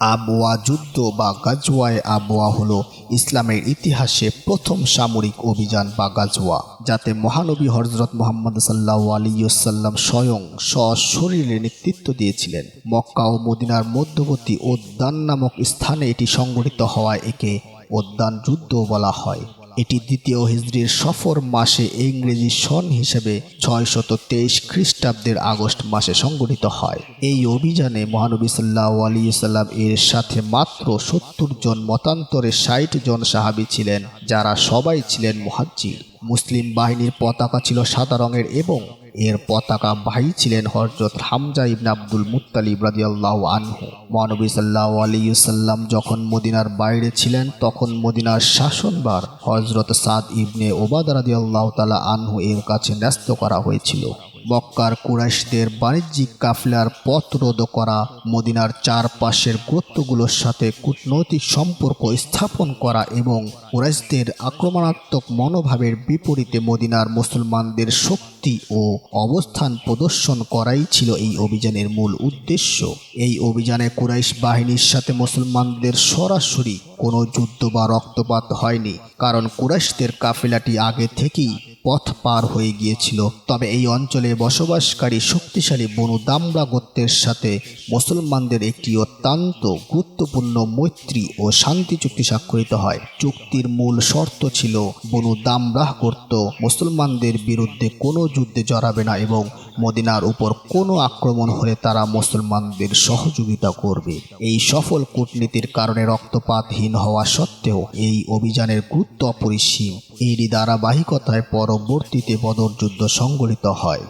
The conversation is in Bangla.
আবওয়া যুদ্ধ বা গাজওয়ায়ে আবওয়া হলো ইসলামের ইতিহাসে প্রথম সামরিক অভিযান বা গাজওয়া, যাতে মহানবী হযরত মুহাম্মদ সাল্লাল্লাহু আলাইহি ওয়াসাল্লাম স্বয়ং সশরীরে নেতৃত্ব দিয়েছিলেন। মক্কা ও মদিনার মধ্যবর্তী উদ্যান নামক স্থানে এটি সংঘটিত হওয়ায় একে উদ্যান যুদ্ধ বলা হয়। এটি দ্বিতীয় হিজরির সফর মাসে ইংরেজি সন হিসেবে 623 খ্রিস্টাব্দের আগস্ট মাসে সংঘটিত হয়। এই অভিযানে মহানবী সাল্লাল্লাহু আলাইহি ওয়াসাল্লাম এর সাথে মাত্র 70 জন, মতান্তরে 60 জন সাহাবী ছিলেন, যারা সবাই ছিলেন মুহাজ্জির। মুসলিম বাহিনীর পতাকা ছিল সাদা রঙের এবং এর পতাকা বাহী ছিলেন হযরত হামজা ইবনে আব্দুল মুত্তালিব রাদিয়াল্লাহু আনহু। মহানবী সাল্লাল্লাহু আলাইহি ওয়াসাল্লাম যখন মদিনার বাইরে ছিলেন, তখন মদিনার শাসনভার হযরত সাদ ইবনে ওবাদা রাদিয়াল্লাহু তাআলা আনহু এর কাছে ন্যস্ত করা হয়েছিল। মক্কার কুরাইশদের বাণিজ্যিক কাফেলার পথ রোধ করা, মদিনার চারপাশের গোত্রগুলোর সাথে কূটনৈতিক সম্পর্ক স্থাপন করা এবং কুরাইশদের আক্রমণাত্মক মনোভাবের বিপরীতে মদিনার মুসলমানদের শক্তি ও অবস্থান প্রদর্শন করাই ছিল এই অভিযানের মূল উদ্দেশ্য। এই অভিযানে কুরাইশ বাহিনীর সাথে মুসলমানদের সরাসরি কোনো যুদ্ধ বা রক্তপাত হয়নি, কারণ কুরাইশদের কাফেলাটি আগে থেকেই পথ পার হয়ে গিয়েছিল। তবে এই অঞ্চলে বসবাসকারী শক্তিশালী বনু দামরা গোত্রের সাথে মুসলমানদের একটি অত্যন্ত গুরুত্বপূর্ণ মৈত্রী ও শান্তি চুক্তি স্বাক্ষরিত হয়। চুক্তির মূল শর্ত ছিল বনু দামরাহ গোত্র মুসলমানদের বিরুদ্ধে কোনো যুদ্ধে জড়াবে না এবং মদিনার উপর কোনো আক্রমণ হলে তারা মুসলমানদের সহযোগিতা করবে। এই সফল কূটনীতির কারণে রক্তপাতহীন হওয়া সত্ত্বেও এই অভিযানের গুরুত্ব অপরিসীম। এরই ধারাবাহিকতায় পরবর্তীতে বদর যুদ্ধ সংঘটিত হয়।